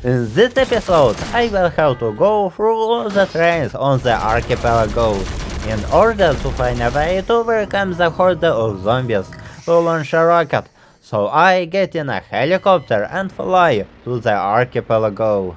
In this episode, I will have to go through all the trains on the archipelago in order to find a way to overcome the horde of zombies to launch a rocket, so I get in a helicopter and fly to the archipelago.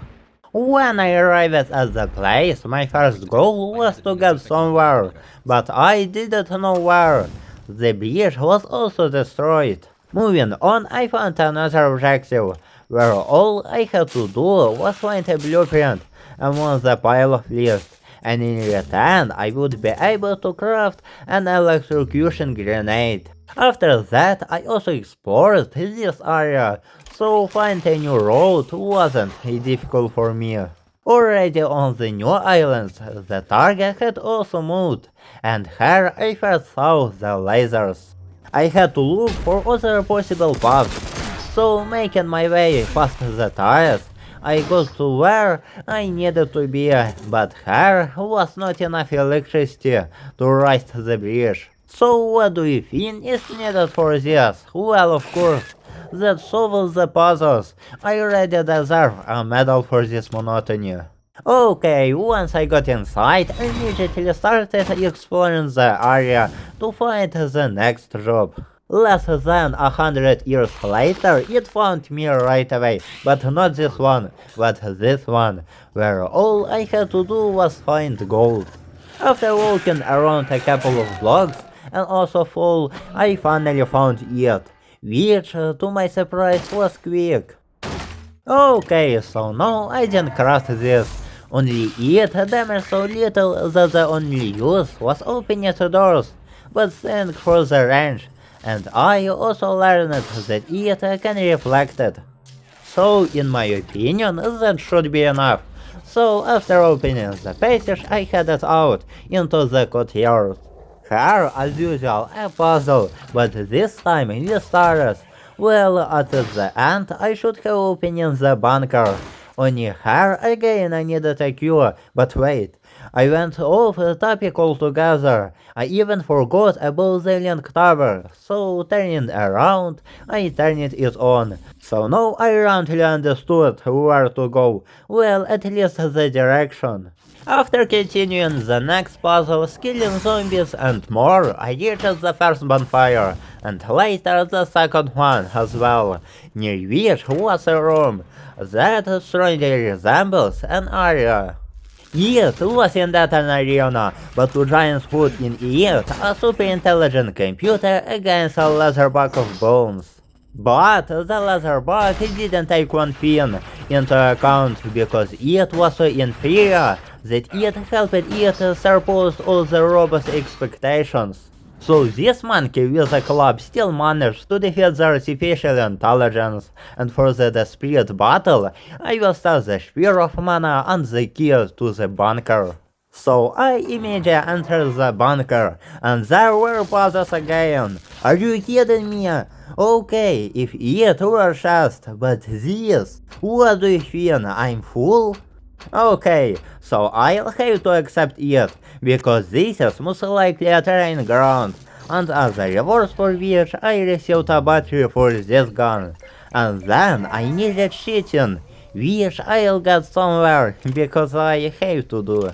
When I arrived at the place, my first goal was to get somewhere, but I didn't know where. The bridge was also destroyed. Moving on, I found another objective, where all I had to do was find a blueprint among the pile of lists, and in return I would be able to craft an electrocution grenade. After that, I also explored this area, so finding a new road wasn't difficult for me. Already on the new islands, the target had also moved, and here I first saw the lasers. I had to look for other possible paths, so making my way past the tires, I got to where I needed to be, but here was not enough electricity to raise the bridge. So what do you think is needed for this? Well, of course, that solves the puzzles. I already deserve a medal for this monotony. Okay, once I got inside, I immediately started exploring the area to find the next job. Less than 100 years later, it found me right away, but not this one, but this one, where all I had to do was find gold. After walking around a couple of blocks, and also full, I finally found it, which, to my surprise, was quick. Okay, so now I didn't craft this. Only it damaged so little that the only use was opening the doors, but thanks for the range, and I also learned that it can reflect it. So in my opinion, that should be enough. So after opening the passage, I headed out into the courtyard. Here, as usual, a puzzle, but this time with stars. Well, at the end, I should have opened the bunker. Only here again I needed a cue, but wait, I went off topic altogether. I even forgot about the link tower, so turning around, I turned it on. So now I roundly understood where to go, well, at least the direction. After continuing the next puzzle, killing zombies and more, I reached the first bonfire, and later the second one as well, near which was a room that strongly resembles an area. It was indeed an arena, but two giants put in it a super intelligent computer against a laser bug of bones. But the laser bug didn't take one thing into account because it was so inferior that it helped it surpass all the robot's expectations. So this monkey with a club still managed to defeat the artificial intelligence, and for the desperate battle, I will start the Spear of Mana and the key to the bunker. So I immediately entered the bunker, and there were puzzles again. Are you kidding me? Okay, if it were just, but this, what do you think, I'm fool? Okay, so I'll have to accept it, because this is most likely a terrain ground, and as a reward for which I received a battery for this gun. And then I needed cheating, which I'll get somewhere, because I have to do.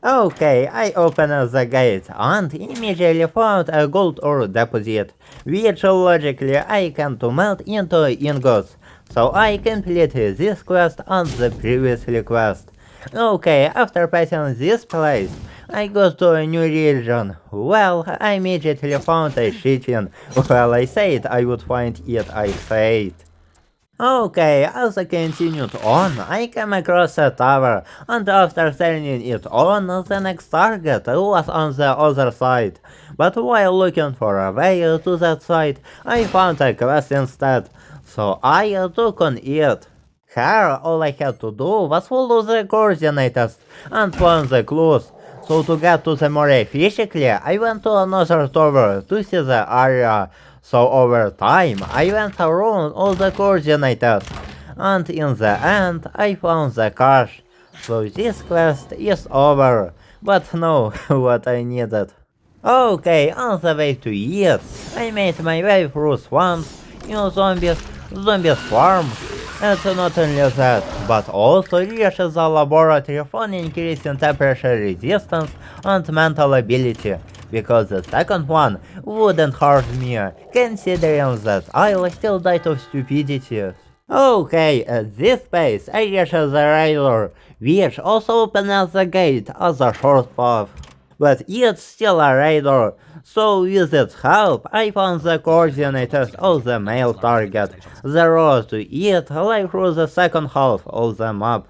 Okay, I opened the gate and immediately found a gold ore deposit, which logically I can to melt into ingots, so I completed this quest and the previous quest. Okay, after passing this place, I got to a new region. Well, I immediately found a cheating. Well, I said I would find it, I said. Okay, as I continued on, I came across a tower, and after turning it on, the next target was on the other side. But while looking for a way to that side, I found a quest instead, so I took on it. Here, all I had to do was follow the coordinates and find the clues. So to get to the more efficiently, I went to another tower to see the area. So over time, I went around all the coordinates, and in the end, I found the cache. So this quest is over, but no, what I needed. Okay, on the way to it, I made my way through swamps, new zombies, zombie farm, And not only that, but also reaches the laboratory for increasing temperature resistance and mental ability, because the second one wouldn't hurt me, considering that I'll still die to stupidity. Okay, at this space I reach the radar, which also opens the gate as a short path. But it's still a radar, so with its help I found the coordinates of the male target. The road to it lay through the second half of the map.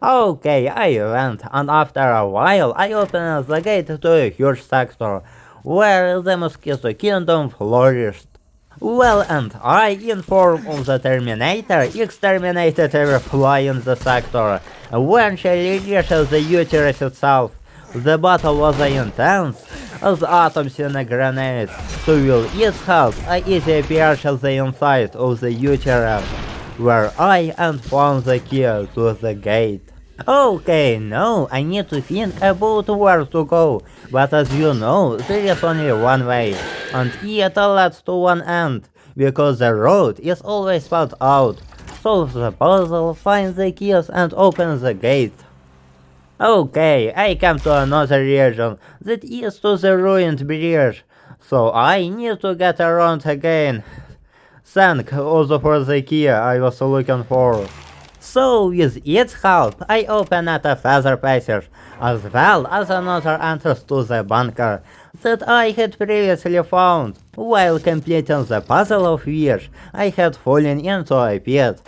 Okay, I went, and after a while I opened the gate to a huge sector, where the Mosquito Kingdom flourished. Well, and I, in form of the Terminator, exterminated every fly in the sector, eventually reached the uterus itself. The battle was intense, as atoms in a grenade, so with its help I easily pierced the inside of the uterus, where I found the key to the gate. Okay, now I need to think about where to go, but as you know, there is only one way, and it leads to one end, because the road is always spelled out. Solve the puzzle, find the keys and open the gate. Okay, I come to another region, that is to the ruined bridge, so I need to get around again. Thank also for the key I was looking for. So, with its help, I open at a further passage, as well as another entrance to the bunker that I had previously found, while completing the puzzle of which I had fallen into a pit.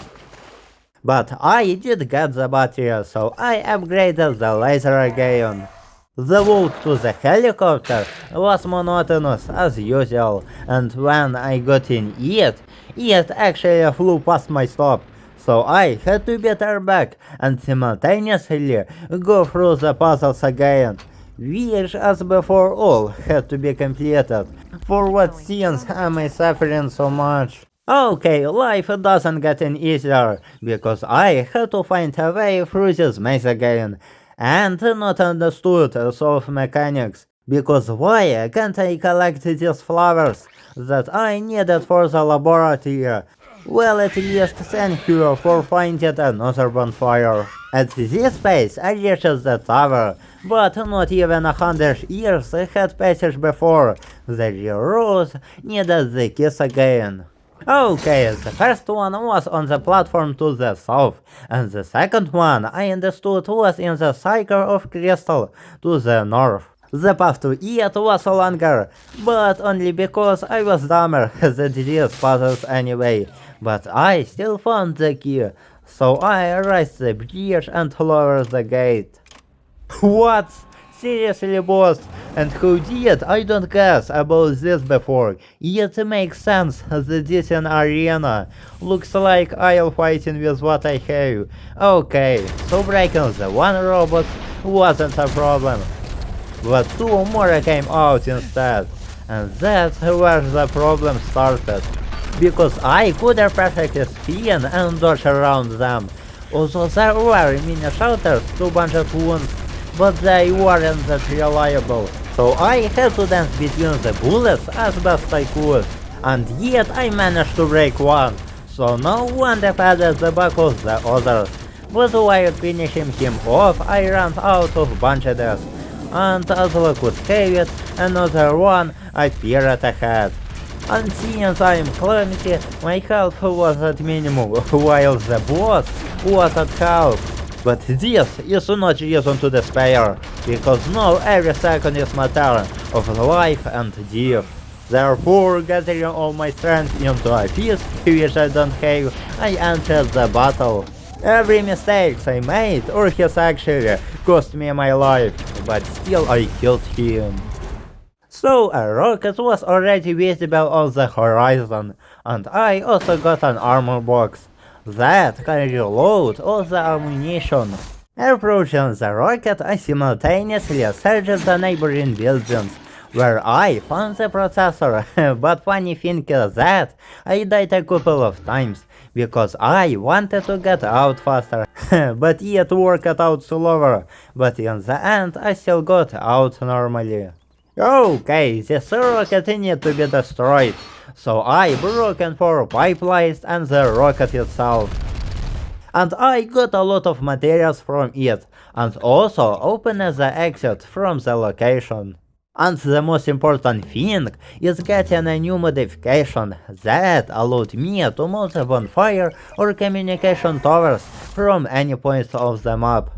But I did get the battery, so I upgraded the laser again. The walk to the helicopter was monotonous as usual, and when I got in it actually flew past my stop. So I had to be turned back and simultaneously go through the puzzles again, which as before all had to be completed. For what sins am I suffering so much? Okay, life doesn't get any easier, because I had to find a way through this maze again, and not understood solve mechanics, because why can't I collect these flowers that I needed for the laboratory? Well, at least thank you for finding another bonfire. At this space I reached the tower, but not even 100 years had passed before the rose needed the kiss again. Okay, the first one was on the platform to the south, and the second one I understood was in the cycle of crystal to the north. The path to it was longer, but only because I was dumber than these puzzles anyway. But I still found the key, so I raised the bridge and lowered the gate. What? Seriously, boss? And who did? I don't guess about this before. It makes sense that this an arena. Looks like I'll fighting with what I have. Okay, so breaking the one robot wasn't a problem. But two more came out instead. And that's where the problem started. Because I could perfectly spin and dodge around them. Also there were mini shooters to bunch of wounds, but they weren't that reliable. So I had to dance between the bullets as best I could. And yet I managed to break one. So no one defended the back of the others. But while finishing him off, I ran out of bandages. And as luck would have it, another one appeared ahead. And since I'm clumsy, my health was at minimum, while the boss was at half. But this is not reason to despair, because now every second is matter of life and death. Therefore, gathering all my strength into a fist, which I don't have, I entered the battle. Every mistake I made, or his actually, cost me my life, but still I killed him. So a rocket was already visible on the horizon, and I also got an armor box that can reload all the ammunition. Approaching the rocket, I simultaneously searched the neighboring buildings, where I found the processor, but funny thing is that I died a couple of times, because I wanted to get out faster, but it worked out slower, but in the end I still got out normally. Okay, this rocket needed to be destroyed, so I broke in 4 pipelines and the rocket itself. and I got a lot of materials from it, and also opened the exit from the location. And the most important thing is getting a new modification that allowed me to mount a bonfire or communication towers from any point of the map.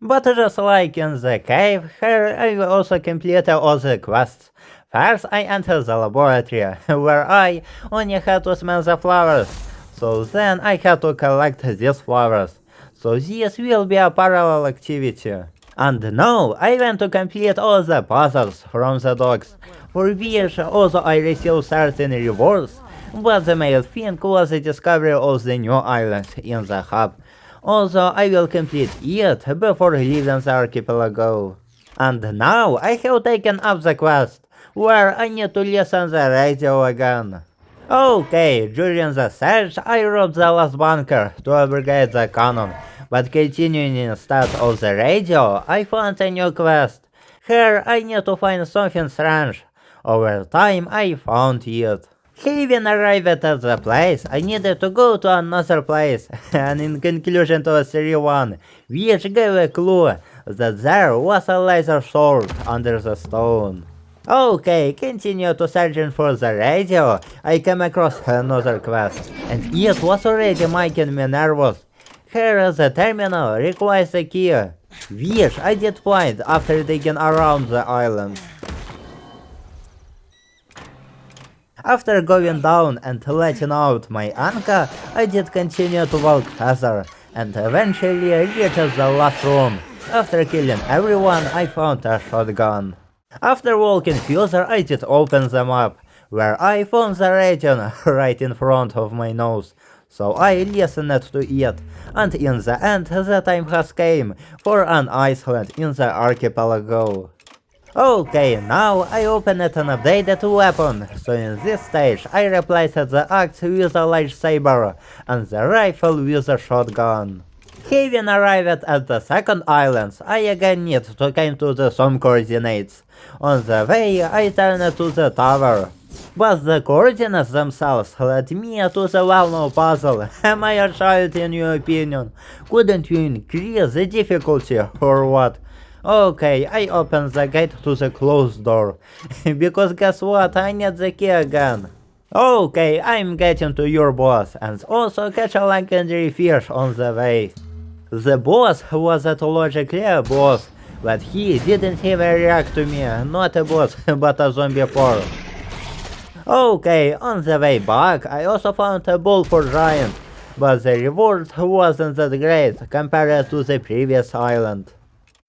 But just like in the cave, here I also completed all the quests. First I entered the laboratory, where I only had to smell the flowers, so then I had to collect these flowers. So this will be a parallel activity. And now I want to complete all the puzzles from the dogs, for which also I received certain rewards, but the main thing was the discovery of the new island in the hub. Also, I will complete it before leaving the archipelago. And now I have taken up the quest, where I need to listen the radio again. Okay, during the search I robbed the last bunker to abrogate the cannon, but continuing instead of the radio, I found a new quest. Here I need to find something strange. Over time I found it. Having arrived at the place, I needed to go to another place, and in conclusion to Series 1, which gave a clue that there was a laser sword under the stone. Okay, continue to searching for the radio, I came across another quest, and it was already making me nervous. Here the terminal requires a key, which I did find after digging around the island. After going down and letting out my anchor, I did continue to walk further, and eventually reached the last room. After killing everyone, I found a shotgun. After walking further, I did open the map, where I found the region right in front of my nose. So I listened to it, and in the end the time has came for an island in the archipelago. Okay, now I opened an updated weapon, so in this stage I replaced the axe with a lightsaber and the rifle with a shotgun. Having arrived at the second island, I again need to come to some coordinates. On the way I turned to the tower. But the coordinates themselves led me to the well-known puzzle. Am I a child in your opinion? Couldn't you increase the difficulty or what? Okay, I opened the gate to the closed door, because guess what, I need the key again. Okay, I'm getting to your boss, and also catch a legendary fish on the way. The boss was etologically a boss, but he didn't even react to me, not a boss, but a zombie pork. Okay, on the way back, I also found a bowl for giant, but the reward wasn't that great compared to the previous island.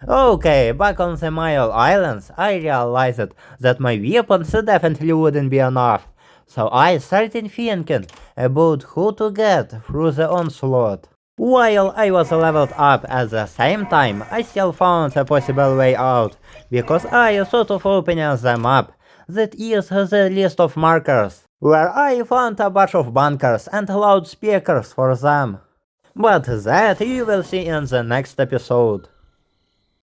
Okay, back on the Mile Islands, I realized that my weapons definitely wouldn't be enough, so I started thinking about who to get through the onslaught. While I was leveled up at the same time, I still found a possible way out, because I thought of opening the map, that is the list of markers, where I found a bunch of bunkers and loudspeakers for them. But that you will see in the next episode.